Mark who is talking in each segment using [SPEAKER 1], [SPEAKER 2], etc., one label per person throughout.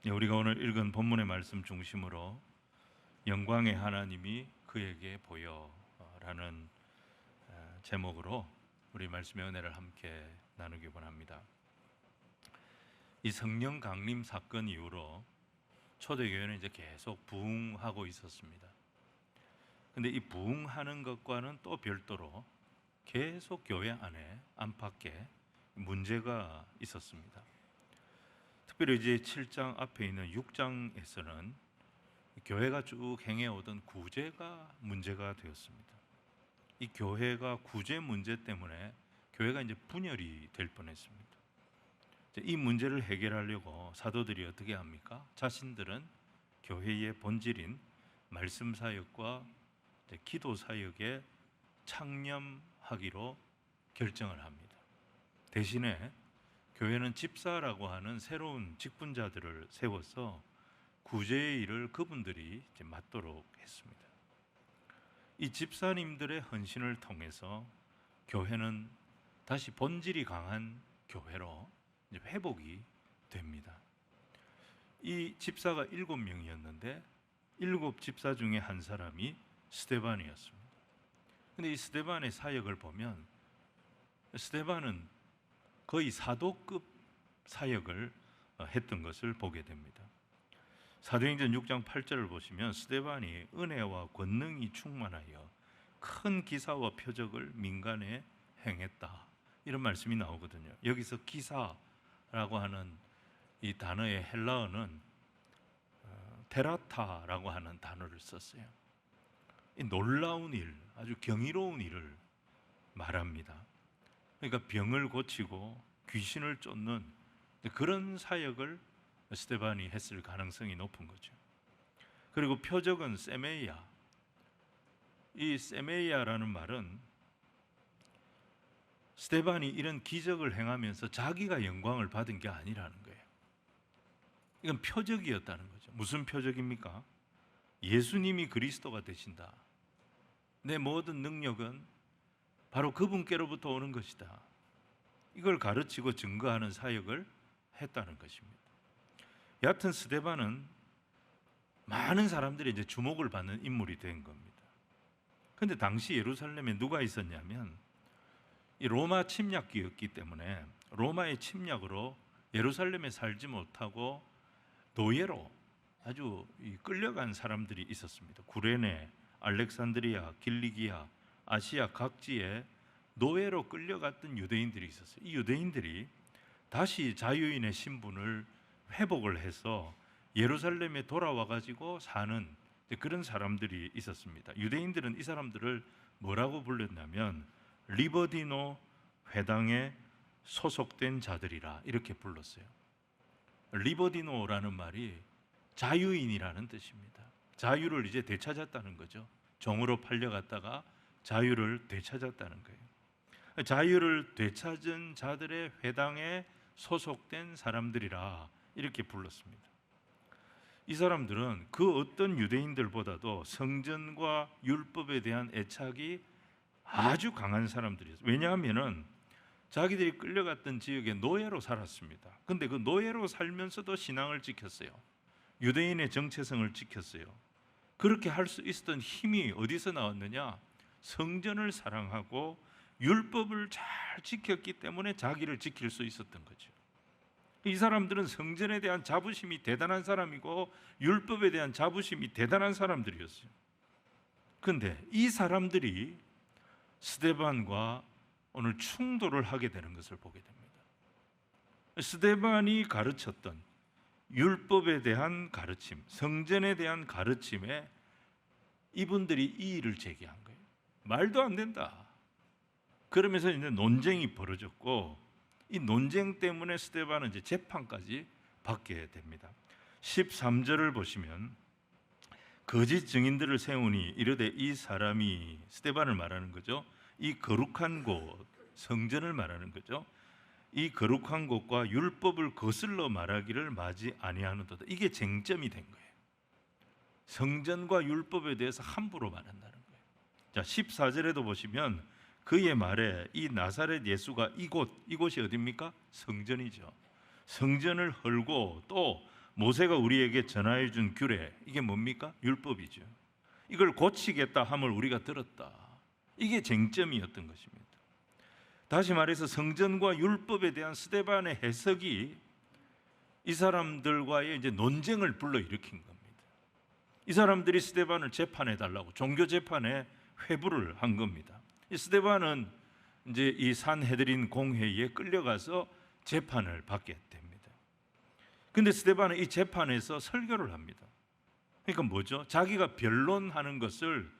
[SPEAKER 1] 우리가 오늘 읽은 본문의 말씀 중심으로 영광의 하나님이 그에게 보여라는 제목으로 우리 말씀의 은혜를 함께 나누기 원합니다. 이 성령 강림 사건 이후로 초대교회는 이제 계속 부흥하고 있었습니다. 근데 이 부흥하는 것과는 또 별도로 계속 교회 안에 안팎에 문제가 있었습니다. 특별히 이제 7장 앞에 있는 6장에서는 교회가 쭉 행해오던 구제가 문제가 되었습니다. 이 교회가 구제 문제 때문에 교회가 이제 분열이 될 뻔했습니다. 이 문제를 해결하려고 사도들이 어떻게 합니까? 자신들은 교회의 본질인 말씀 사역과 기도 사역에 창념하기로 결정을 합니다. 대신에 교회는 집사라고 하는 새로운 직분자들을 세워서 구제의 일을 그분들이 맡도록 했습니다. 이 집사님들의 헌신을 통해서 교회는 다시 본질이 강한 교회로 회복이 됩니다. 이 집사가 7명이었는데 7집사 중에 한 사람이 스데반이었습니다. 근데 이 스데반의 사역을 보면 스데반은 거의 사도급 사역을 했던 것을 보게 됩니다. 사도행전 6장 8절을 보시면 스데반이 은혜와 권능이 충만하여 큰 기사와 표적을 민간에 행했다, 이런 말씀이 나오거든요. 여기서 기사라고 하는 이 단어의 헬라어는 테라타라고 하는 단어를 썼어요. 이 놀라운 일, 아주 경이로운 일을 말합니다. 그러니까 병을 고치고 귀신을 쫓는 그런 사역을 스데반이 했을 가능성이 높은 거죠. 그리고 표적은 세메이아. 이 세메이아라는 말은 스데반이 이런 기적을 행하면서 자기가 영광을 받은 게 아니라는 거예요. 이건 표적이었다는 거죠. 무슨 표적입니까? 예수님이 그리스도가 되신다. 내 모든 능력은 바로 그분께로부터 오는 것이다. 이걸 가르치고 증거하는 사역을 했다는 것입니다. 여하튼 스데반은 많은 사람들이 이제 주목을 받는 인물이 된 겁니다. 그런데 당시 예루살렘에 누가 있었냐면 이 로마 침략기였기 때문에 로마의 침략으로 예루살렘에 살지 못하고 노예로 아주 끌려간 사람들이 있었습니다. 구레네, 알렉산드리아, 길리기아, 아시아 각지에 노예로 끌려갔던 유대인들이 있었어요. 이 유대인들이 다시 자유인의 신분을 회복을 해서 예루살렘에 돌아와 가지고 사는 그런 사람들이 있었습니다. 유대인들은 이 사람들을 뭐라고 불렀냐면 리버디노 회당에 소속된 자들이라 이렇게 불렀어요. 리버디노라는 말이 자유인이라는 뜻입니다. 자유를 이제 되찾았다는 거죠. 종으로 팔려갔다가 자유를 되찾았다는 거예요. 자유를 되찾은 자들의 회당에 소속된 사람들이라 이렇게 불렀습니다. 이 사람들은 그 어떤 유대인들보다도 성전과 율법에 대한 애착이 아주 강한 사람들이었어요. 왜냐하면 자기들이 끌려갔던 지역에 노예로 살았습니다. 근데 그 노예로 살면서도 신앙을 지켰어요. 유대인의 정체성을 지켰어요. 그렇게 할 수 있었던 힘이 어디서 나왔느냐? 성전을 사랑하고 율법을 잘 지켰기 때문에 자기를 지킬 수 있었던 거죠. 이 사람들은 성전에 대한 자부심이 대단한 사람이고 율법에 대한 자부심이 대단한 사람들이었어요. 그런데 이 사람들이 스데반과 오늘 충돌을 하게 되는 것을 보게 됩니다. 스데반이 가르쳤던 율법에 대한 가르침, 성전에 대한 가르침에 이분들이 이의를 제기한 거예요. 말도 안 된다. 그러면서 이제 논쟁이 벌어졌고 이 논쟁 때문에 스데반은 이제 재판까지 받게 됩니다. 13절을 보시면 거짓 증인들을 세우니 이르되 이 사람이 스데반을 말하는 거죠. 이 거룩한 곳, 성전을 말하는 거죠. 이 거룩한 곳과 율법을 거슬러 말하기를 마지 아니하는도다. 이게 쟁점이 된 거예요. 성전과 율법에 대해서 함부로 말한다는 거예요. 자, 14절에도 보시면 그의 말에 이 나사렛 예수가 이곳이 어디입니까? 성전이죠. 성전을 헐고 또 모세가 우리에게 전하여 준 규례, 이게 뭡니까? 율법이죠. 이걸 고치겠다 함을 우리가 들었다. 이게 쟁점이었던 것입니다. 다시 말해서 성전과 율법에 대한 스데반의 해석이 이 사람들과의 이제 논쟁을 불러일으킨 겁니다. 이 사람들이 스데반을 재판해 달라고 종교 재판에 회부를 한 겁니다. 이 스데반은 이제 이 산헤드린 공회의에 끌려가서 재판을 받게 됩니다. 근데 스데반은 이 재판에서 설교를 합니다. 그러니까 뭐죠? 자기가 변론하는 것을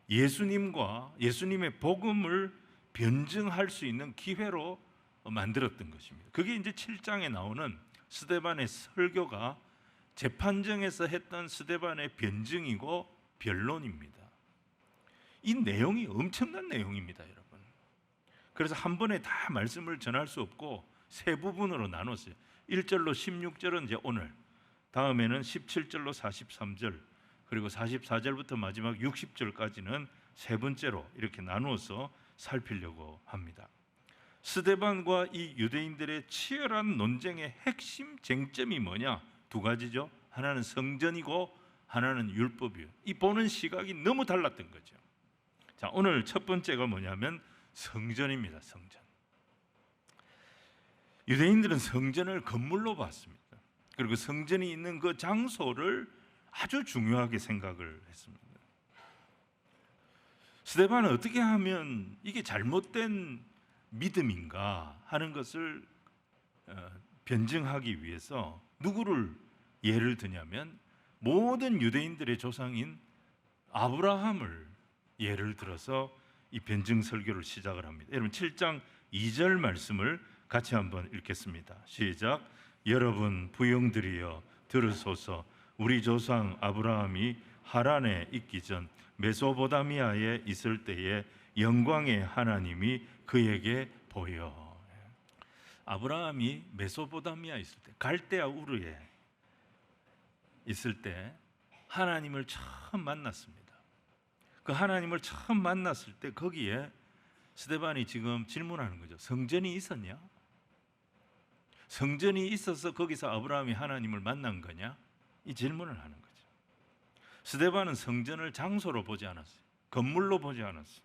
[SPEAKER 1] 예수님과 예수님의 복음을 변증할 수 있는 기회로 만들었던 것입니다. 그게 이제 7장에 나오는 스데반의 설교가 재판정에서 했던 스데반의 변증이고 변론입니다. 이 내용이 엄청난 내용입니다, 여러분. 그래서 한 번에 다 말씀을 전할 수 없고 세 부분으로 나눴어요. 1절로 16절은 이제 오늘, 다음에는 17절로 43절, 그리고 44절부터 마지막 60절까지는 세 번째로 이렇게 나누어서 살피려고 합니다. 스데반과 이 유대인들의 치열한 논쟁의 핵심 쟁점이 뭐냐? 두 가지죠. 하나는 성전이고 하나는 율법이에요. 이 보는 시각이 너무 달랐던 거죠. 자, 오늘 첫 번째가 뭐냐면 성전입니다. 성전. 유대인들은 성전을 건물로 봤습니다. 그리고 성전이 있는 그 장소를 아주 중요하게 생각을 했습니다. 스데반은 어떻게 하면 이게 잘못된 믿음인가 하는 것을 변증하기 위해서 누구를 예를 드냐면 모든 유대인들의 조상인 아브라함을 예를 들어서 이 변증 설교를 시작을 합니다. 여러분 7장 2절 말씀을 같이 한번 읽겠습니다. 시작. 여러분 부형들이여 들으소서. 우리 조상 아브라함이 하란에 있기 전 메소포타미아에 있을 때에 영광의 하나님이 그에게 보여. 아브라함이 메소포타미아에 있을 때, 갈대아 우르에 있을 때 하나님을 처음 만났습니다. 그 하나님을 처음 만났을 때 거기에 스데반이 지금 질문하는 거죠. 성전이 있었냐? 성전이 있어서 거기서 아브라함이 하나님을 만난 거냐? 이 질문을 하는 거죠. 스데반은 성전을 장소로 보지 않았어요. 건물로 보지 않았어요.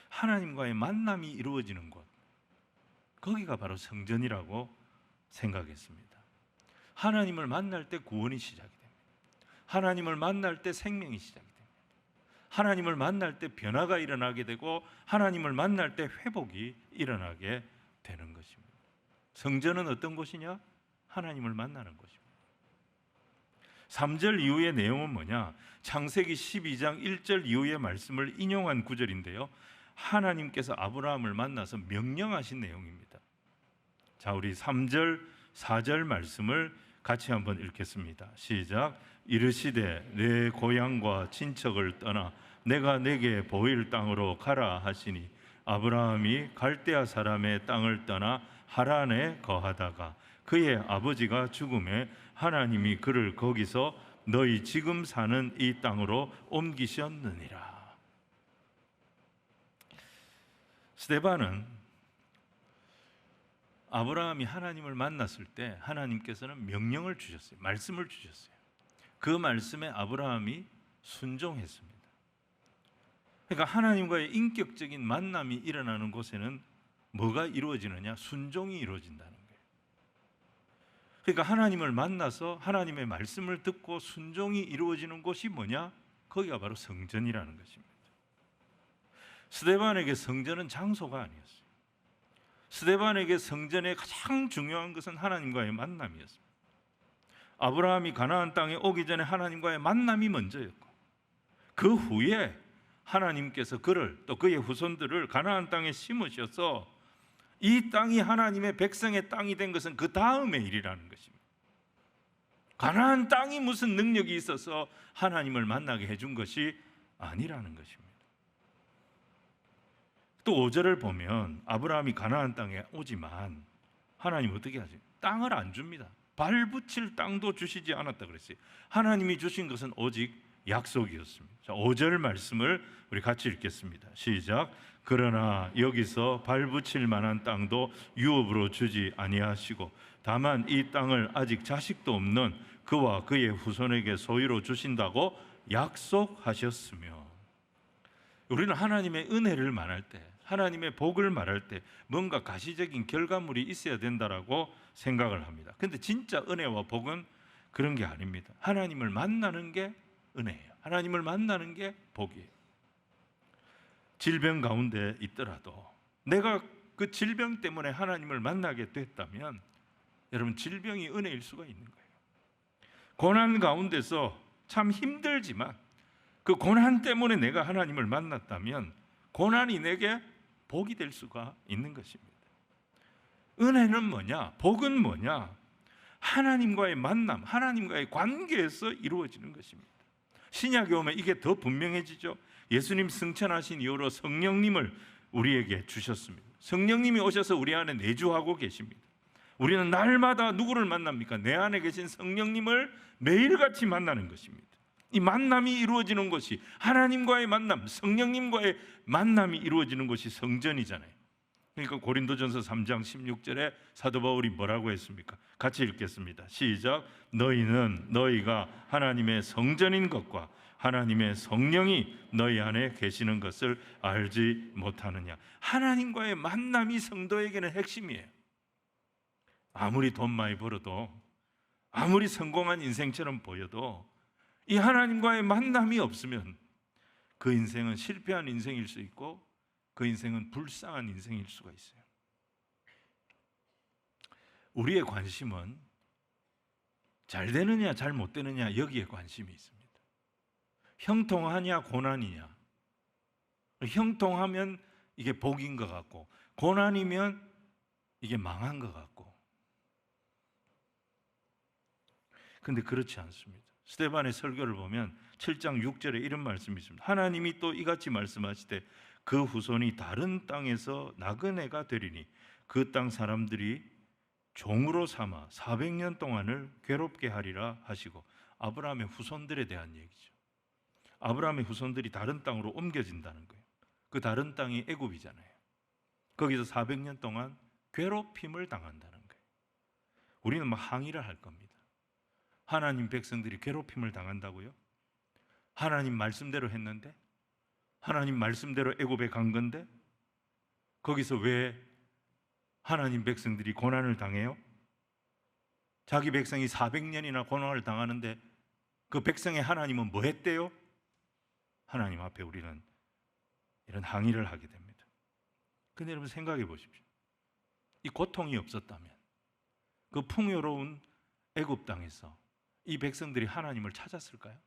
[SPEAKER 1] 하나님과의 만남이 이루어지는 곳, 거기가 바로 성전이라고 생각했습니다. 하나님을 만날 때 구원이 시작이 됩니다. 하나님을 만날 때 생명이 시작이 됩니다. 하나님을 만날 때 변화가 일어나게 되고 하나님을 만날 때 회복이 일어나게 되는 것입니다. 성전은 어떤 곳이냐? 하나님을 만나는 곳입니다. 3절 이후의 내용은 뭐냐? 창세기 12장 1절 이후의 말씀을 인용한 구절인데요, 하나님께서 아브라함을 만나서 명령하신 내용입니다. 자, 우리 3절 4절 말씀을 같이 한번 읽겠습니다. 시작. 이르시되 내 고향과 친척을 떠나 내가 내게 보일 땅으로 가라 하시니 아브라함이 갈대아 사람의 땅을 떠나 하란에 거하다가 그의 아버지가 죽음에 하나님이 그를 거기서 너희 지금 사는 이 땅으로 옮기셨느니라. 스데반은 아브라함이 하나님을 만났을 때 하나님께서는 명령을 주셨어요. 말씀을 주셨어요. 그 말씀에 아브라함이 순종했습니다. 그러니까 하나님과의 인격적인 만남이 일어나는 곳에는 뭐가 이루어지느냐? 순종이 이루어진다는 거예요. 그러니까 하나님을 만나서 하나님의 말씀을 듣고 순종이 이루어지는 곳이 뭐냐? 거기가 바로 성전이라는 것입니다. 스데반에게 성전은 장소가 아니었어요. 스데반에게 성전의 가장 중요한 것은 하나님과의 만남이었습니다. 아브라함이 가나안 땅에 오기 전에 하나님과의 만남이 먼저였고, 그 후에 하나님께서 그를 또 그의 후손들을 가나안 땅에 심으셔서 이 땅이 하나님의 백성의 땅이 된 것은 그 다음의 일이라는 것입니다. 가나안 땅이 무슨 능력이 있어서 하나님을 만나게 해준 것이 아니라는 것입니다. 또 5절을 보면 아브라함이 가나안 땅에 오지만 하나님 어떻게 하죠? 땅을 안 줍니다. 발 붙일 땅도 주시지 않았다 그랬어요. 하나님이 주신 것은 오직 약속이었습니다. 자, 5절 말씀을 우리 같이 읽겠습니다. 시작. 그러나 여기서 발붙일 만한 땅도 유업으로 주지 아니하시고 다만 이 땅을 아직 자식도 없는 그와 그의 후손에게 소유로 주신다고 약속하셨으며, 우리는 하나님의 은혜를 말할 때, 하나님의 복을 말할 때 뭔가 가시적인 결과물이 있어야 된다라고 생각을 합니다. 근데 진짜 은혜와 복은 그런 게 아닙니다. 하나님을 만나는 게 은혜예요. 하나님을 만나는 게 복이에요. 질병 가운데 있더라도 내가 그 질병 때문에 하나님을 만나게 됐다면 여러분, 질병이 은혜일 수가 있는 거예요. 고난 가운데서 참 힘들지만 그 고난 때문에 내가 하나님을 만났다면 고난이 내게 복이 될 수가 있는 것입니다. 은혜는 뭐냐? 복은 뭐냐? 하나님과의 만남, 하나님과의 관계에서 이루어지는 것입니다. 신약에 오면 이게 더 분명해지죠. 예수님 승천하신 이후로 성령님을 우리에게 주셨습니다. 성령님이 오셔서 우리 안에 내주하고 계십니다. 우리는 날마다 누구를 만납니까? 내 안에 계신 성령님을 매일같이 만나는 것입니다. 이 만남이 이루어지는 것이, 하나님과의 만남, 성령님과의 만남이 이루어지는 것이 성전이잖아요. 그러니까 고린도전서 3장 16절에 사도 바울이 뭐라고 했습니까? 같이 읽겠습니다. 시작. 너희는 너희가 하나님의 성전인 것과 하나님의 성령이 너희 안에 계시는 것을 알지 못하느냐. 하나님과의 만남이 성도에게는 핵심이에요. 아무리 돈 많이 벌어도, 아무리 성공한 인생처럼 보여도 이 하나님과의 만남이 없으면 그 인생은 실패한 인생일 수 있고 그 인생은 불쌍한 인생일 수가 있어요. 우리의 관심은 잘 되느냐 잘 못 되느냐 여기에 관심이 있습니다. 형통하냐 고난이냐. 형통하면 이게 복인 것 같고 고난이면 이게 망한 것 같고. 근데 그렇지 않습니다. 스데반의 설교를 보면 7장 6절에 이런 말씀이 있습니다. 하나님이 또 이같이 말씀하시되 그 후손이 다른 땅에서 나그네가 되리니 그 땅 사람들이 종으로 삼아 400년 동안을 괴롭게 하리라 하시고, 아브라함의 후손들에 대한 얘기죠. 아브라함의 후손들이 다른 땅으로 옮겨진다는 거예요. 그 다른 땅이 애굽이잖아요. 거기서 400년 동안 괴롭힘을 당한다는 거예요. 우리는 막 항의를 할 겁니다. 하나님 백성들이 괴롭힘을 당한다고요? 하나님 말씀대로 했는데? 하나님 말씀대로 애굽에 간 건데? 거기서 왜 하나님 백성들이 고난을 당해요? 자기 백성이 400년이나 고난을 당하는데 그 백성의 하나님은 뭐 했대요? 하나님 앞에 우리는 이런 항의를 하게 됩니다. 근데 여러분 생각해 보십시오. 이 고통이 없었다면, 그 풍요로운 애굽 땅에서 이 백성들이 하나님을 찾았을까요?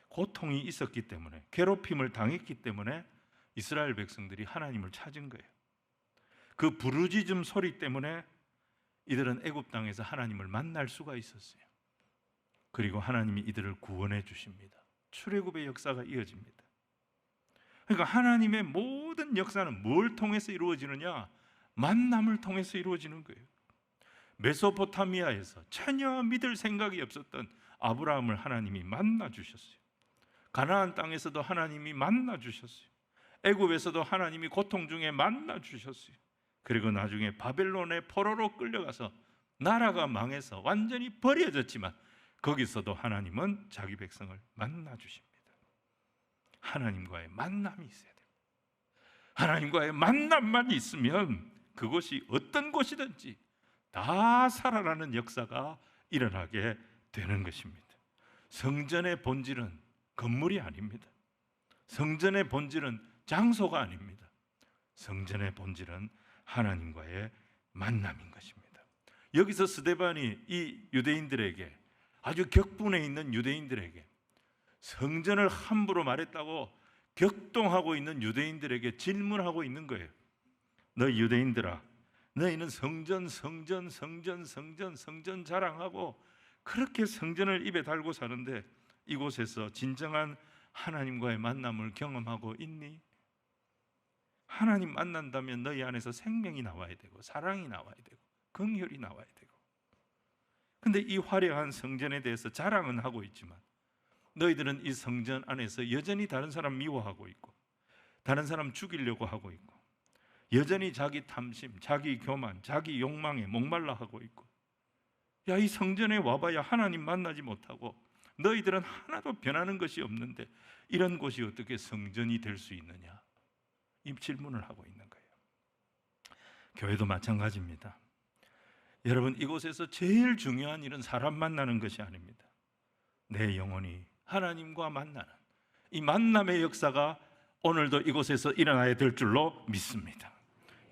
[SPEAKER 1] 고통이 있었기 때문에, 괴롭힘을 당했기 때문에 이스라엘 백성들이 하나님을 찾은 거예요. 그 부르짖음 소리 때문에 이들은 애굽 땅에서 하나님을 만날 수가 있었어요. 그리고 하나님이 이들을 구원해 주십니다. 출애굽의 역사가 이어집니다. 그러니까 하나님의 모든 역사는 뭘 통해서 이루어지느냐? 만남을 통해서 이루어지는 거예요. 메소포타미아에서 전혀 믿을 생각이 없었던 아브라함을 하나님이 만나 주셨어요. 가나안 땅에서도 하나님이 만나 주셨어요. 애굽에서도 하나님이 고통 중에 만나 주셨어요. 그리고 나중에 바벨론의 포로로 끌려가서 나라가 망해서 완전히 버려졌지만 거기서도 하나님은 자기 백성을 만나 주십니다. 하나님과의 만남이 있어야 돼요. 하나님과의 만남만 있으면 그곳이 어떤 곳이든지 다 살아나는 역사가 일어나게 되는 것입니다. 성전의 본질은 건물이 아닙니다. 성전의 본질은 장소가 아닙니다. 성전의 본질은 하나님과의 만남인 것입니다. 여기서 스데반이 이 유대인들에게, 아주 격분해 있는 유대인들에게, 성전을 함부로 말했다고 격동하고 있는 유대인들에게 질문하고 있는 거예요. 너희 유대인들아, 너희는 성전 자랑하고 그렇게 성전을 입에 달고 사는데 이곳에서 진정한 하나님과의 만남을 경험하고 있니? 하나님 만난다면 너희 안에서 생명이 나와야 되고 사랑이 나와야 되고 긍휼이 나와야 되고 근데 이 화려한 성전에 대해서 자랑은 하고 있지만 너희들은 이 성전 안에서 여전히 다른 사람 미워하고 있고 다른 사람 죽이려고 하고 있고 여전히 자기 탐심, 자기 교만, 자기 욕망에 목말라 하고 있고, 야, 이 성전에 와봐야 하나님 만나지 못하고 너희들은 하나도 변하는 것이 없는데 이런 곳이 어떻게 성전이 될 수 있느냐, 이 질문을 하고 있는 거예요. 교회도 마찬가지입니다. 여러분, 이곳에서 제일 중요한 일은 사람 만나는 것이 아닙니다. 내 영혼이 하나님과 만나는 이 만남의 역사가 오늘도 이곳에서 일어나야 될 줄로 믿습니다.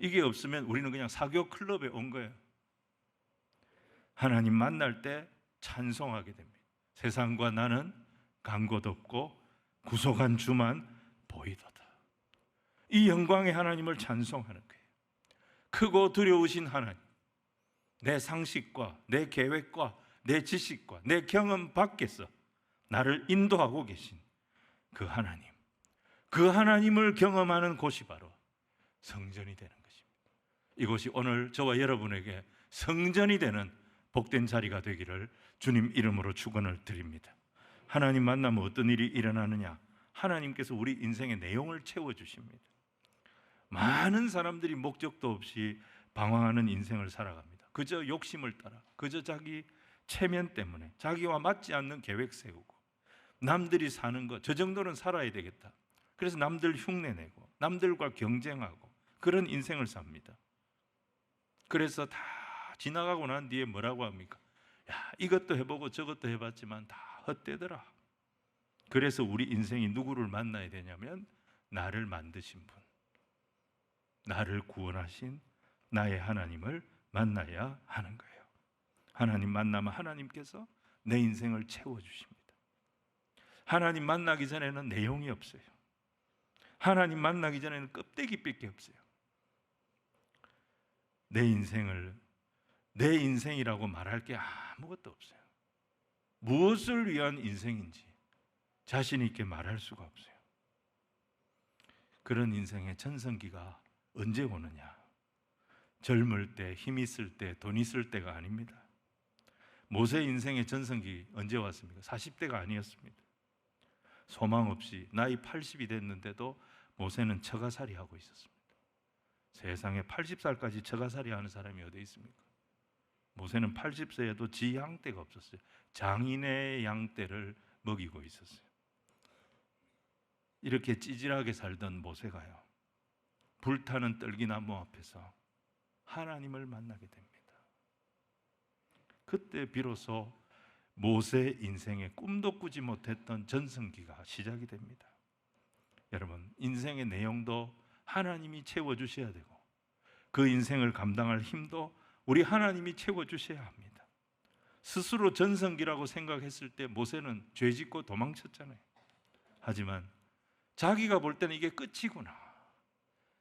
[SPEAKER 1] 이게 없으면 우리는 그냥 사교 클럽에 온 거예요. 하나님 만날 때 찬송하게 됩니다. 세상과 나는 간 곳 없고 구속한 주만 보이도다. 이 영광의 하나님을 찬송하는 거예요. 크고 두려우신 하나님, 내 상식과 내 계획과 내 지식과 내 경험 밖에서 나를 인도하고 계신 그 하나님, 그 하나님을 경험하는 곳이 바로 성전이 되는 것입니다. 이곳이 오늘 저와 여러분에게 성전이 되는 복된 자리가 되기를 주님 이름으로 축원을 드립니다. 하나님 만나면 어떤 일이 일어나느냐? 하나님께서 우리 인생의 내용을 채워주십니다. 많은 사람들이 목적도 없이 방황하는 인생을 살아갑니다. 그저 욕심을 따라, 그저 자기 체면 때문에 자기와 맞지 않는 계획 세우고, 남들이 사는 것, 저 정도는 살아야 되겠다, 그래서 남들 흉내내고 남들과 경쟁하고 그런 인생을 삽니다. 그래서 다 지나가고 난 뒤에 뭐라고 합니까? 야, 이것도 해보고 저것도 해봤지만 다 헛되더라. 그래서 우리 인생이 누구를 만나야 되냐면 나를 만드신 분, 나를 구원하신 나의 하나님을 만나야 하는 거예요. 하나님 만나면 하나님께서 내 인생을 채워주십니다. 하나님 만나기 전에는 내용이 없어요. 하나님 만나기 전에는 껍데기밖에 없어요. 내 인생을 내 인생이라고 말할 게 아무것도 없어요. 무엇을 위한 인생인지 자신 있게 말할 수가 없어요. 그런 인생의 전성기가 언제 오느냐? 젊을 때, 힘 있을 때, 돈 있을 때가 아닙니다. 모세 인생의 전성기 언제 왔습니까? 40대가 아니었습니다. 소망 없이 나이 80이 됐는데도 모세는 처가살이 하고 있었습니다. 세상에 80살까지 처가살이 하는 사람이 어디 있습니까? 모세는 80세에도 지 양떼가 없었어요. 장인의 양떼를 먹이고 있었어요. 이렇게 찌질하게 살던 모세가요, 불타는 떨기나무 앞에서 하나님을 만나게 됩니다. 그때 비로소 모세 인생에 꿈도 꾸지 못했던 전성기가 시작이 됩니다. 여러분, 인생의 내용도 하나님이 채워주셔야 되고 그 인생을 감당할 힘도 우리 하나님이 채워주셔야 합니다. 스스로 전성기라고 생각했을 때 모세는 죄짓고 도망쳤잖아요. 하지만 자기가 볼 때는 이게 끝이구나,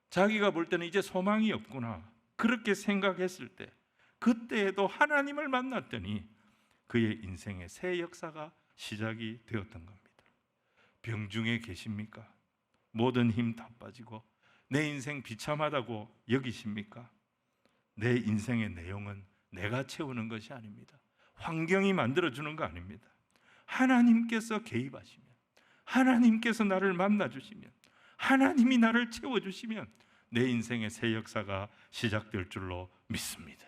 [SPEAKER 1] 자기가 볼 때는 이제 소망이 없구나, 그렇게 생각했을 때 그때에도 하나님을 만났더니 그의 인생의 새 역사가 시작이 되었던 겁니다. 병중에 계십니까? 모든 힘 다 빠지고 내 인생 비참하다고 여기십니까? 내 인생의 내용은 내가 채우는 것이 아닙니다. 환경이 만들어주는 거 아닙니다. 하나님께서 개입하시면, 하나님께서 나를 만나주시면, 하나님이 나를 채워주시면 내 인생의 새 역사가 시작될 줄로 믿습니다.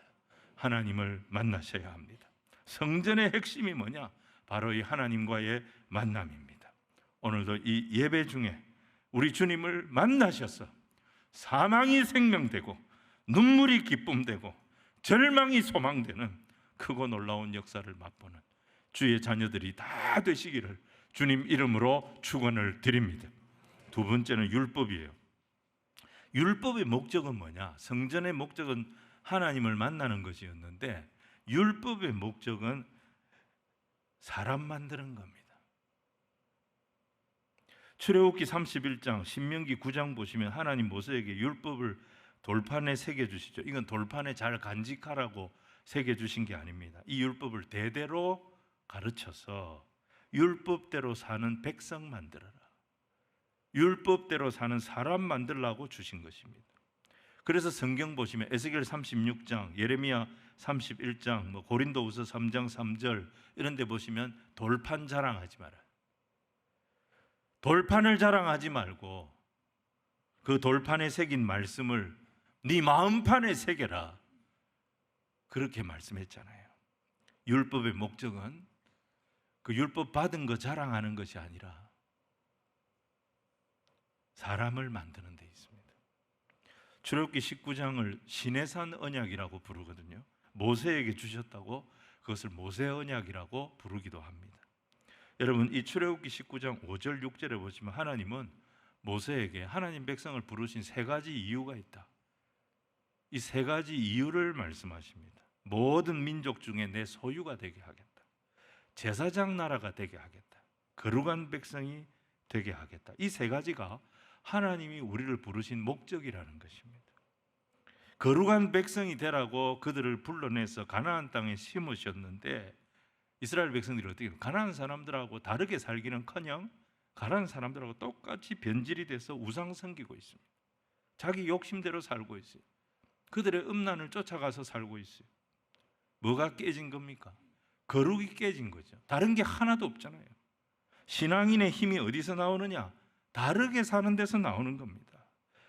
[SPEAKER 1] 하나님을 만나셔야 합니다. 성전의 핵심이 뭐냐? 바로 이 하나님과의 만남입니다. 오늘도 이 예배 중에 우리 주님을 만나셔서 사망이 생명되고 눈물이 기쁨되고 절망이 소망되는 크고 놀라운 역사를 맛보는 주의 자녀들이 다 되시기를 주님 이름으로 축원을 드립니다. 두 번째는 율법이에요. 율법의 목적은 뭐냐? 성전의 목적은 하나님을 만나는 것이었는데 율법의 목적은 사람 만드는 겁니다. 출애굽기 31장, 신명기 9장 보시면 하나님 모세에게 율법을 돌판에 새겨주시죠. 이건 돌판에 잘 간직하라고 새겨주신 게 아닙니다. 이 율법을 대대로 가르쳐서 율법대로 사는 백성 만들어라, 율법대로 사는 사람 만들라고 주신 것입니다. 그래서 성경 보시면 에스겔 36장, 예레미야 31장, 고린도후서 3장 3절 이런 데 보시면 돌판 자랑하지 마라. 돌판을 자랑하지 말고 그 돌판에 새긴 말씀을 네 마음판에 새겨라. 그렇게 말씀했잖아요. 율법의 목적은 그 율법 받은 거 자랑하는 것이 아니라 사람을 만드는 데 있습니다. 출애굽기 19장을 시내산 언약이라고 부르거든요. 모세에게 주셨다고 그것을 모세 언약이라고 부르기도 합니다. 여러분, 이 출애굽기 19장 5절 6절에 보시면 하나님은 모세에게 하나님 백성을 부르신 세 가지 이유가 있다. 이 세 가지 이유를 말씀하십니다. 모든 민족 중에 내 소유가 되게 하겠다. 제사장 나라가 되게 하겠다. 거룩한 백성이 되게 하겠다. 이 세 가지가 하나님이 우리를 부르신 목적이라는 것입니다. 거룩한 백성이 되라고 그들을 불러내서 가나안 땅에 심으셨는데 이스라엘 백성들이 어떻게 해요? 가나안 사람들하고 다르게 살기는커녕 가나안 사람들하고 똑같이 변질이 돼서 우상 섬기고 있습니다. 자기 욕심대로 살고 있어요. 그들의 음란을 쫓아가서 살고 있어요. 뭐가 깨진 겁니까? 거룩이 깨진 거죠. 다른 게 하나도 없잖아요. 신앙인의 힘이 어디서 나오느냐? 다르게 사는 데서 나오는 겁니다.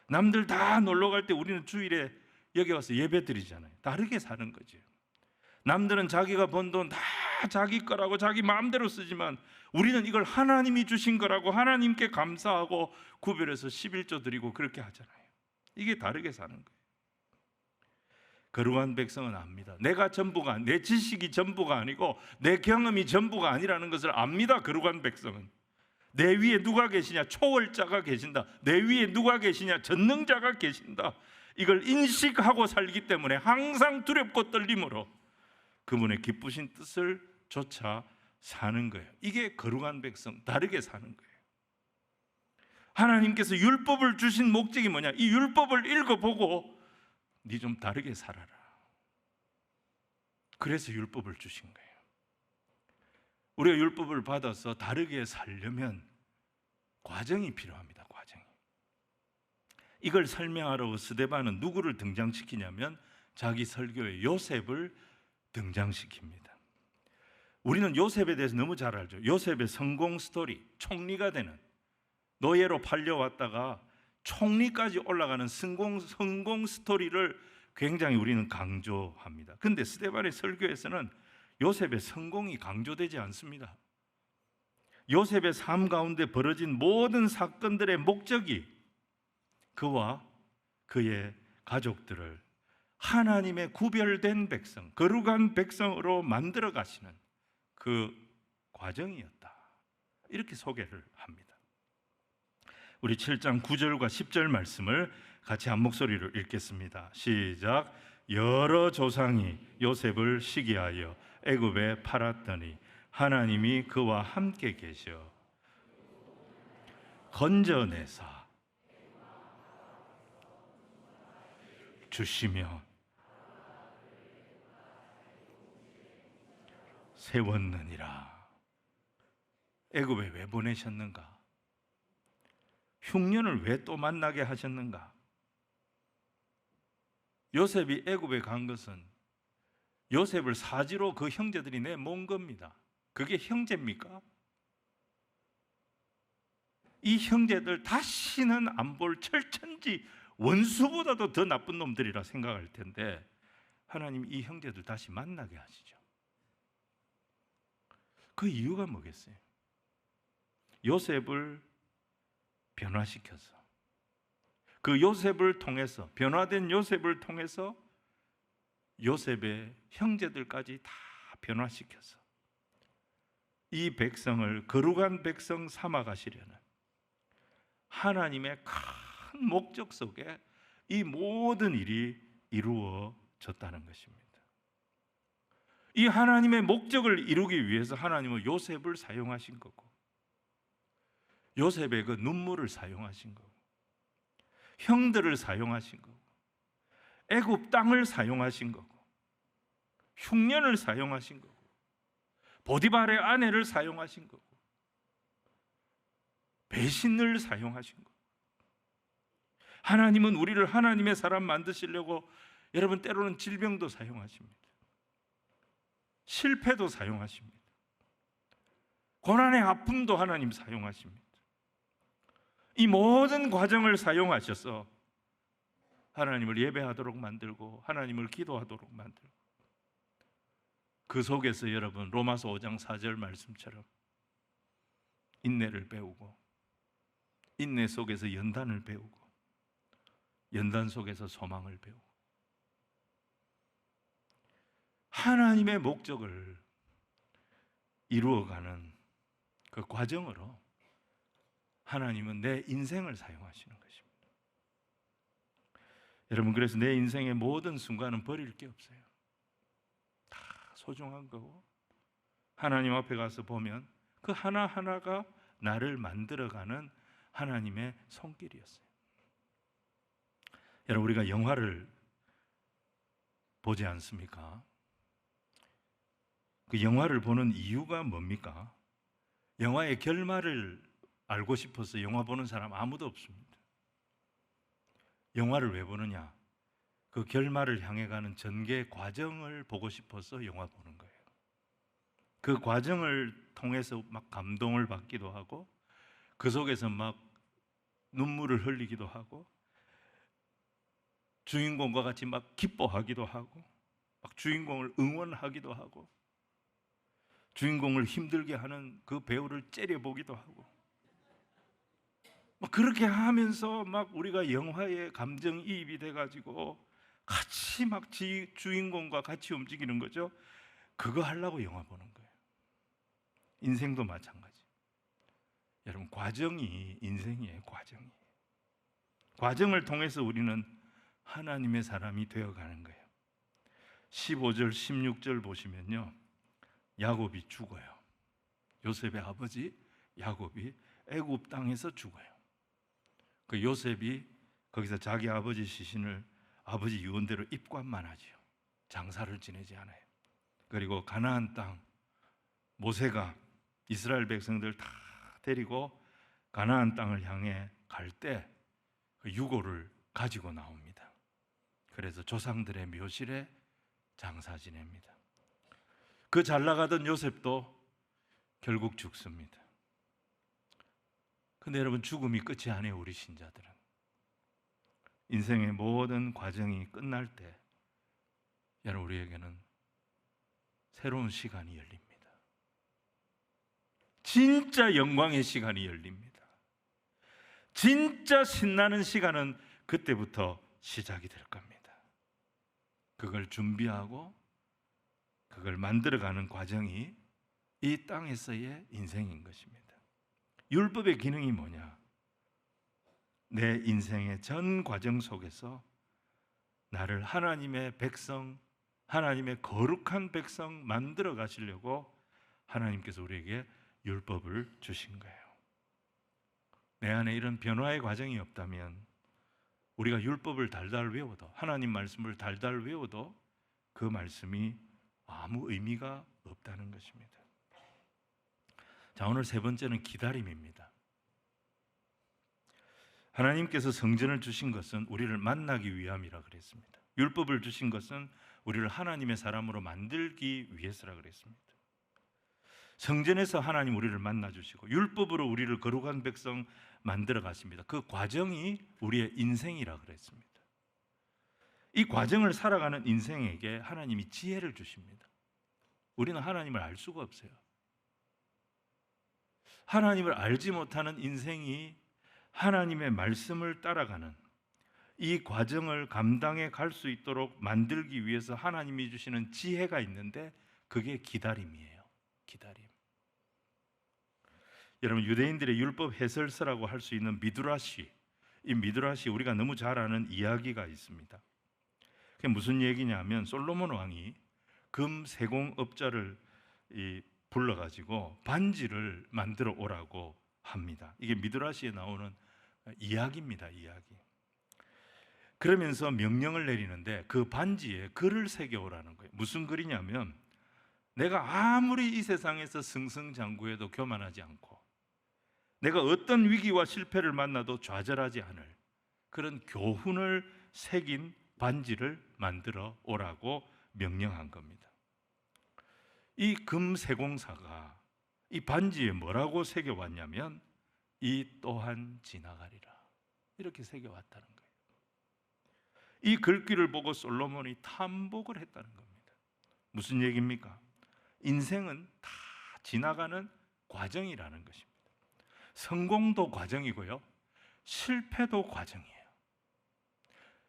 [SPEAKER 1] 남들 다 놀러 갈 때 우리는 주일에 여기 와서 예배 드리잖아요. 다르게 사는 거죠. 남들은 자기가 번 돈 다 자기 거라고 자기 마음대로 쓰지만 우리는 이걸 하나님이 주신 거라고 하나님께 감사하고 구별해서 11조 드리고 그렇게 하잖아요. 이게 다르게 사는 거예요. 거룩한 백성은 압니다. 내가 전부가, 내 지식이 전부가 아니고 내 경험이 전부가 아니라는 것을 압니다. 거룩한 백성은. 내 위에 누가 계시냐? 초월자가 계신다. 내 위에 누가 계시냐? 전능자가 계신다. 이걸 인식하고 살기 때문에 항상 두렵고 떨림으로 그분의 기쁘신 뜻을 쫓아 사는 거예요. 이게 거룩한 백성, 다르게 사는 거예요. 하나님께서 율법을 주신 목적이 뭐냐? 이 율법을 읽어보고 네 좀 다르게 살아라. 그래서 율법을 주신 거예요. 우리가 율법을 받아서 다르게 살려면 과정이 필요합니다. 과정이. 이걸 설명하러 스데반은 누구를 등장시키냐면 자기 설교에 요셉을 등장시킵니다. 우리는 요셉에 대해서 너무 잘 알죠. 요셉의 성공 스토리, 총리가 되는, 노예로 팔려왔다가 총리까지 올라가는 성공 스토리를 굉장히 우리는 강조합니다. 그런데 스데반의 설교에서는 요셉의 성공이 강조되지 않습니다. 요셉의 삶 가운데 벌어진 모든 사건들의 목적이 그와 그의 가족들을 하나님의 구별된 백성, 거룩한 백성으로 만들어 가시는 그 과정이었다. 이렇게 소개를 합니다. 우리 7장 9절과 10절 말씀을 같이 한 목소리로 읽겠습니다. 시작. 여러 조상이 요셉을 시기하여 애굽에 팔았더니 하나님이 그와 함께 계셔 건져내사 주시며 세웠느니라. 애굽에 왜 보내셨는가? 흉년을 왜 또 만나게 하셨는가? 요셉이 애굽에 간 것은 요셉을 사지로 그 형제들이 내몬 겁니다. 그게 형제입니까? 이 형제들 다시는 안 볼 철천지 원수보다도 더 나쁜 놈들이라 생각할 텐데 하나님 이 형제들 다시 만나게 하시죠. 그 이유가 뭐겠어요? 요셉을 변화시켜서 그 요셉을 통해서 변화된 요셉을 통해서 요셉의 형제들까지 다 변화시켜서 이 백성을 거룩한 백성 삼아 가시려는 하나님의 큰 목적 속에 이 모든 일이 이루어졌다는 것입니다. 이 하나님의 목적을 이루기 위해서 하나님은 요셉을 사용하신 거고 요셉의 그 눈물을 사용하신 거고 형들을 사용하신 거고 애굽 땅을 사용하신 거고 흉년을 사용하신 거고 보디발의 아내를 사용하신 거고 배신을 사용하신 거고 하나님은 우리를 하나님의 사람 만드시려고 여러분 때로는 질병도 사용하십니다. 실패도 사용하십니다. 고난의 아픔도 하나님 사용하십니다. 이 모든 과정을 사용하셔서 하나님을 예배하도록 만들고 하나님을 기도하도록 만들고, 그 속에서 여러분 로마서 5장 4절 말씀처럼 인내를 배우고, 인내 속에서 연단을 배우고, 연단 속에서 소망을 배우고, 하나님의 목적을 이루어가는 그 과정으로 하나님은 내 인생을 사용하시는 것입니다. 여러분, 그래서 내 인생의 모든 순간은 버릴 게 없어요. 다 소중한 거고, 하나님 앞에 가서 보면 그 하나하나가 나를 만들어가는 하나님의 손길이었어요. 여러분, 우리가 영화를 보지 않습니까? 그 영화를 보는 이유가 뭡니까? 영화의 결말을 알고 싶어서 영화 보는 사람 아무도 없습니다. 영화를 왜 보느냐? 그 결말을 향해 가는 전개 과정을 보고 싶어서 영화 보는 거예요. 그 과정을 통해서 막 감동을 받기도 하고, 그 속에서 막 눈물을 흘리기도 하고, 주인공과 같이 막 기뻐하기도 하고, 막 주인공을 응원하기도 하고, 주인공을 힘들게 하는 그 배우를 째려보기도 하고, 막 그렇게 하면서 막 우리가 영화에 감정이입이 돼가지고 같이 막 주인공과 같이 움직이는 거죠. 그거 하려고 영화 보는 거예요. 인생도 마찬가지. 여러분, 과정이 인생이에요. 과정이. 과정을 통해서 우리는 하나님의 사람이 되어가는 거예요. 15절 16절 보시면요, 야곱이 죽어요. 요셉의 아버지 야곱이 애굽 땅에서 죽어요. 그 요셉이 거기서 자기 아버지 시신을 아버지 유언대로 입관만 하지요. 장사를 지내지 않아요. 그리고 가나안 땅, 모세가 이스라엘 백성들 다 데리고 가나안 땅을 향해 갈 때 그 유고를 가지고 나옵니다. 그래서 조상들의 묘실에 장사 지냅니다. 그 잘 나가던 요셉도 결국 죽습니다. 근데 여러분, 죽음이 끝이 아니에요. 우리 신자들은 인생의 모든 과정이 끝날 때 여러분, 우리에게는 새로운 시간이 열립니다. 진짜 영광의 시간이 열립니다. 진짜 신나는 시간은 그때부터 시작이 될 겁니다. 그걸 준비하고 그걸 만들어가는 과정이 이 땅에서의 인생인 것입니다. 율법의 기능이 뭐냐? 내 인생의 전 과정 속에서 나를 하나님의 백성, 하나님의 거룩한 백성 만들어 가시려고 하나님께서 우리에게 율법을 주신 거예요. 내 안에 이런 변화의 과정이 없다면 우리가 율법을 달달 외워도, 하나님 말씀을 달달 외워도 그 말씀이 아무 의미가 없다는 것입니다. 자, 오늘 세 번째는 기다림입니다. 하나님께서 성전을 주신 것은 우리를 만나기 위함이라 그랬습니다. 율법을 주신 것은 우리를 하나님의 사람으로 만들기 위해서라 그랬습니다. 성전에서 하나님 우리를 만나 주시고 율법으로 우리를 거룩한 백성 만들어 가십니다. 그 과정이 우리의 인생이라 그랬습니다. 이 과정을 살아가는 인생에게 하나님이 지혜를 주십니다. 우리는 하나님을 알 수가 없어요. 하나님을 알지 못하는 인생이 하나님의 말씀을 따라가는 이 과정을 감당해 갈 수 있도록 만들기 위해서 하나님이 주시는 지혜가 있는데 그게 기다림이에요. 기다림. 여러분, 유대인들의 율법 해설서라고 할 수 있는 미드라시, 이 미드라시 우리가 너무 잘 아는 이야기가 있습니다. 그게 무슨 얘기냐면 솔로몬 왕이 금 세공업자를 불러가지고 반지를 만들어 오라고 합니다. 이게 미드라시에 나오는 이야기입니다. 이야기. 그러면서 명령을 내리는데 그 반지에 글을 새겨오라는 거예요. 무슨 글이냐면, 내가 아무리 이 세상에서 승승장구해도 교만하지 않고 내가 어떤 위기와 실패를 만나도 좌절하지 않을 그런 교훈을 새긴 반지를 만들어 오라고 명령한 겁니다. 이 금세공사가 이 반지에 뭐라고 새겨왔냐면 이 또한 지나가리라 이렇게 새겨왔다는 거예요. 이 글귀를 보고 솔로몬이 탐복을 했다는 겁니다. 무슨 얘기입니까? 인생은 다 지나가는 과정이라는 것입니다. 성공도 과정이고요, 실패도 과정이에요.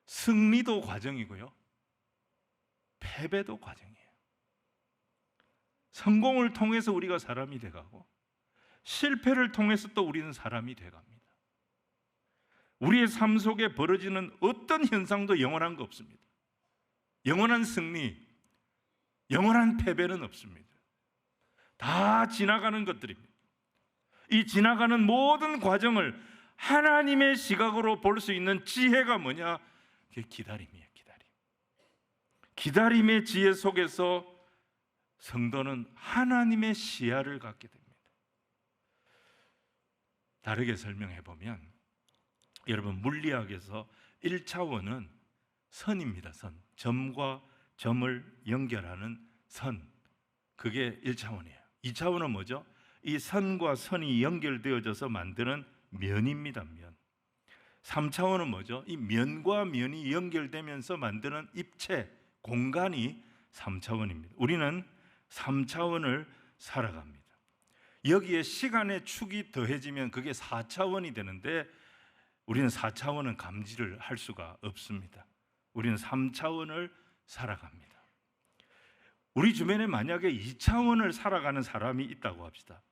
[SPEAKER 1] 승리도 과정이고요, 패배도 과정이에요. 성공을 통해서 우리가 사람이 돼가고 실패를 통해서 또 우리는 사람이 돼갑니다. 우리의 삶 속에 벌어지는 어떤 현상도 영원한 거 없습니다. 영원한 승리, 영원한 패배는 없습니다. 다 지나가는 것들입니다. 이 지나가는 모든 과정을 하나님의 시각으로 볼 수 있는 지혜가 뭐냐? 그게 기다림이에요. 기다림의 지혜 속에서 성도는 하나님의 시야를 갖게 됩니다. 다르게 설명해 보면, 여러분 물리학에서 1차원은 선입니다. 선. 점과 점을 연결하는 선. 그게 1차원이에요. 2차원은 뭐죠? 이 선과 선이 연결되어져서 만드는 면입니다. 면. 3차원은 뭐죠? 이 면과 면이 연결되면서 만드는 입체, 공간이 3차원입니다. 우리는 3차원을 살아갑니다. 여기에 시간의 축이 더해지면 그게 4차원이 되는데 우리는 4차원은 감지를 할 수가 없습니다. 우리는 3차원을 살아갑니다. 우리 주변에 만약에 2차원을 살아가는 사람이 있다고 합시다.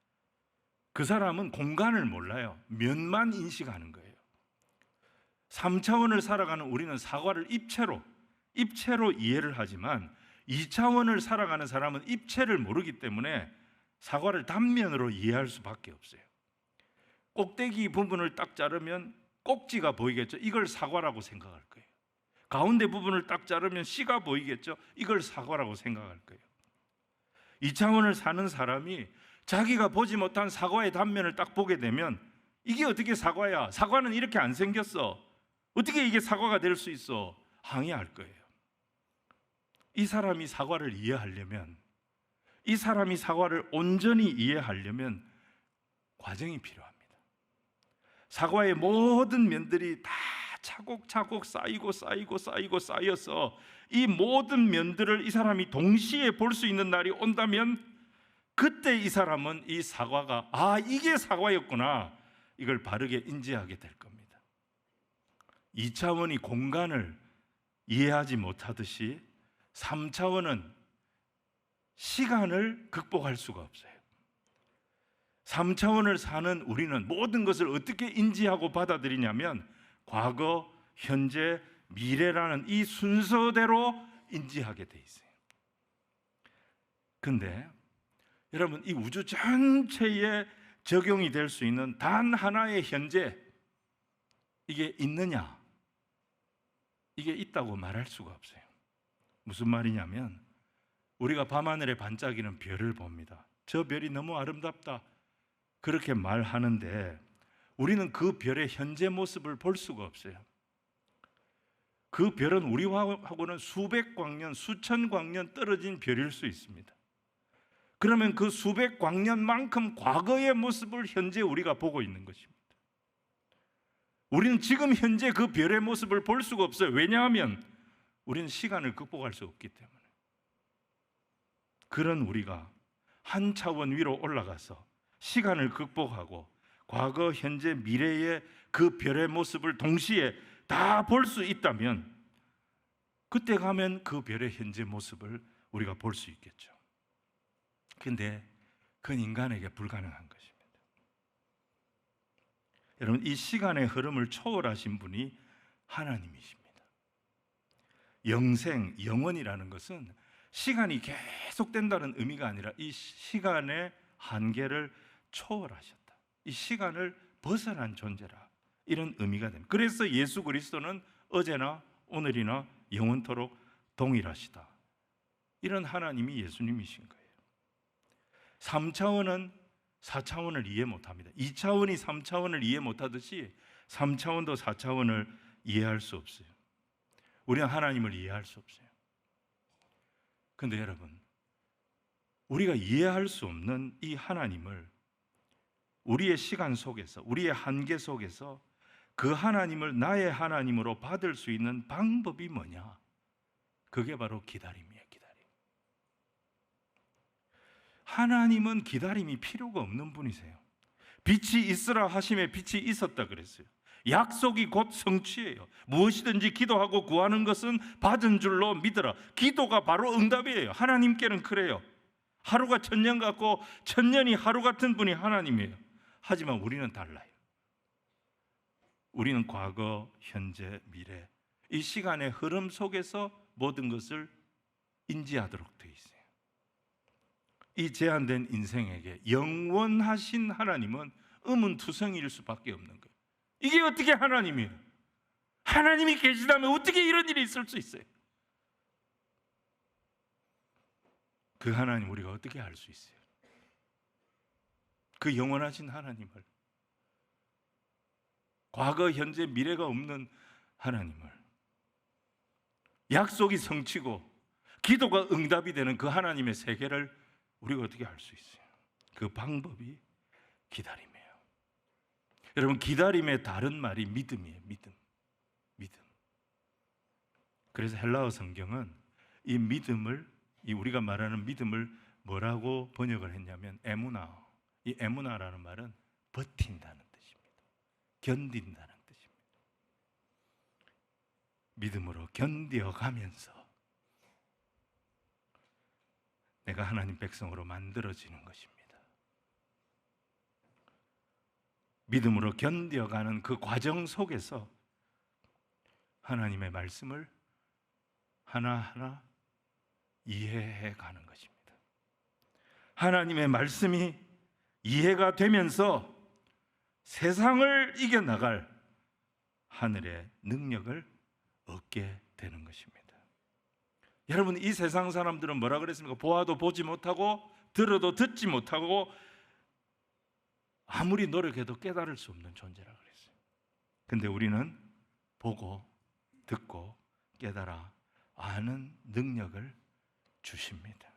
[SPEAKER 1] 그 사람은 공간을 몰라요. 면만 인식하는 거예요. 3차원을 살아가는 우리는 사과를 입체로 이해를 하지만 2차원을 살아가는 사람은 입체를 모르기 때문에 사과를 단면으로 이해할 수밖에 없어요. 꼭대기 부분을 딱 자르면 꼭지가 보이겠죠. 이걸 사과라고 생각할 거예요. 가운데 부분을 딱 자르면 씨가 보이겠죠. 이걸 사과라고 생각할 거예요. 2차원을 사는 사람이 자기가 보지 못한 사과의 단면을 딱 보게 되면 이게 어떻게 사과야? 사과는 이렇게 안 생겼어. 어떻게 이게 사과가 될 수 있어? 항의할 거예요. 이 사람이 사과를 이해하려면, 이 사람이 사과를 온전히 이해하려면 과정이 필요합니다. 사과의 모든 면들이 다 차곡차곡 쌓여서 이 모든 면들을 이 사람이 동시에 볼 수 있는 날이 온다면 그때 이 사람은 이 사과가 이게 사과였구나, 이걸 바르게 인지하게 될 겁니다. 2차원이 공간을 이해하지 못하듯이 3차원은 시간을 극복할 수가 없어요. 3차원을 사는 우리는 모든 것을 어떻게 인지하고 받아들이냐면 과거, 현재, 미래라는 이 순서대로 인지하게 돼 있어요. 근데 여러분, 이 우주 전체에 적용이 될 수 있는 단 하나의 현재, 이게 있느냐? 이게 있다고 말할 수가 없어요. 무슨 말이냐면 우리가 밤하늘에 반짝이는 별을 봅니다. 저 별이 너무 아름답다, 그렇게 말하는데 우리는 그 별의 현재 모습을 볼 수가 없어요. 그 별은 우리하고는 수백 광년, 수천 광년 떨어진 별일 수 있습니다. 그러면 그 수백 광년만큼 과거의 모습을 현재 우리가 보고 있는 것입니다. 우리는 지금 현재 그 별의 모습을 볼 수가 없어요. 왜냐하면 우리는 시간을 극복할 수 없기 때문에. 그런 우리가 한 차원 위로 올라가서 시간을 극복하고 과거, 현재, 미래의 그 별의 모습을 동시에 다 볼 수 있다면 그때 가면 그 별의 현재 모습을 우리가 볼 수 있겠죠. 근데 그건 인간에게 불가능한 것입니다. 여러분, 이 시간의 흐름을 초월하신 분이 하나님이십니다. 영생, 영원이라는 것은 시간이 계속된다는 의미가 아니라 이 시간의 한계를 초월하셨다, 이 시간을 벗어난 존재라, 이런 의미가 됩니다. 그래서 예수 그리스도는 어제나 오늘이나 영원토록 동일하시다, 이런 하나님이 예수님이신 거예요. 3차원은 4차원을 이해 못합니다. 2차원이 3차원을 이해 못하듯이 3차원도 4차원을 이해할 수 없어요. 우리는 하나님을 이해할 수 없어요. 그런데 여러분, 우리가 이해할 수 없는 이 하나님을 우리의 시간 속에서, 우리의 한계 속에서 그 하나님을 나의 하나님으로 받을 수 있는 방법이 뭐냐? 그게 바로 기다림이에요. 기다림. 하나님은 기다림이 필요가 없는 분이세요. 빛이 있으라 하심에 빛이 있었다 그랬어요. 약속이 곧 성취예요. 무엇이든지 기도하고 구하는 것은 받은 줄로 믿으라. 기도가 바로 응답이에요. 하나님께는 그래요. 하루가 천년 같고 천년이 하루 같은 분이 하나님이에요. 하지만 우리는 달라요. 우리는 과거, 현재, 미래, 이 시간의 흐름 속에서 모든 것을 인지하도록 되어 있어요. 이 제한된 인생에게 영원하신 하나님은 의문투성이일 수밖에 없는 거예요. 이게 어떻게 하나님이에요? 하나님이 계시다면 어떻게 이런 일이 있을 수 있어요? 그 하나님 우리가 어떻게 알 수 있어요? 그 영원하신 하나님을, 과거, 현재, 미래가 없는 하나님을, 약속이 성취고 기도가 응답이 되는 그 하나님의 세계를 우리가 어떻게 알 수 있어요? 그 방법이 기다림이에요. 여러분, 기다림의 다른 말이 믿음이에요. 믿음. 그래서 헬라어 성경은 이 믿음을, 이 우리가 말하는 믿음을 뭐라고 번역을 했냐면 에무나. 이 에무나라는 말은 버틴다는 뜻입니다. 견딘다는 뜻입니다. 믿음으로 견뎌가면서 내가 하나님 백성으로 만들어지는 것입니다. 믿음으로 견뎌가는 그 과정 속에서 하나님의 말씀을 하나하나 이해해 가는 것입니다. 하나님의 말씀이 이해가 되면서 세상을 이겨나갈 하늘의 능력을 얻게 되는 것입니다. 여러분, 이 세상 사람들은 뭐라 그랬습니까? 보아도 보지 못하고 들어도 듣지 못하고 아무리 노력해도 깨달을 수 없는 존재라 그랬어요. 근데 우리는 보고 듣고 깨달아 아는 능력을 주십니다.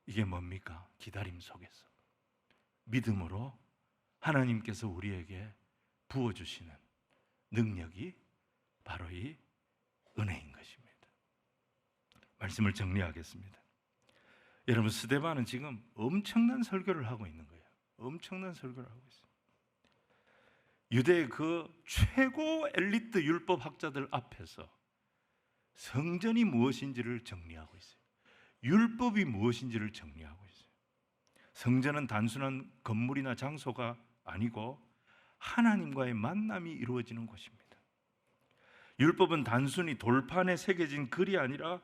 [SPEAKER 1] 이게 뭡니까? 기다림 속에서 믿음으로 하나님께서 우리에게 부어주시는 능력이 바로 이 은혜인 것입니다. 말씀을 정리하겠습니다. 여러분, 스데반은 지금 엄청난 설교를 하고 있는 거예요. 엄청난 설교를 하고 있어요. 유대의 그 최고 엘리트 율법학자들 앞에서 성전이 무엇인지를 정리하고 있어요. 율법이 무엇인지를 정리하고 있어요. 성전은 단순한 건물이나 장소가 아니고 하나님과의 만남이 이루어지는 곳입니다. 율법은 단순히 돌판에 새겨진 글이 아니라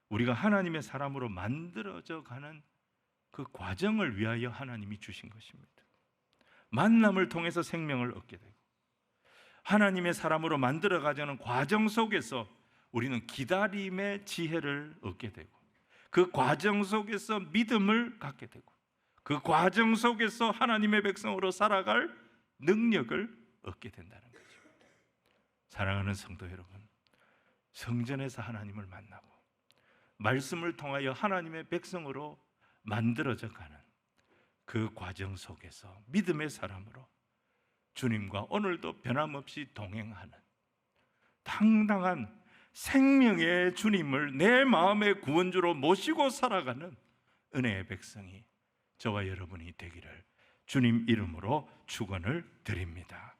[SPEAKER 1] 우리가 하나님의 사람으로 만들어져 가는 그 과정을 위하여 하나님이 주신 것입니다. 만남을 통해서 생명을 얻게 되고 하나님의 사람으로 만들어가자는 과정 속에서 우리는 기다림의 지혜를 얻게 되고 그 과정 속에서 믿음을 갖게 되고 그 과정 속에서 하나님의 백성으로 살아갈 능력을 얻게 된다는 거죠. 사랑하는 성도 여러분, 성전에서 하나님을 만나고 말씀을 통하여 하나님의 백성으로 만들어져 가는 그 과정 속에서 믿음의 사람으로 주님과 오늘도 변함없이 동행하는 당당한 생명의 주님을 내 마음의 구원주로 모시고 살아가는 은혜의 백성이 저와 여러분이 되기를 주님 이름으로 축원을 드립니다.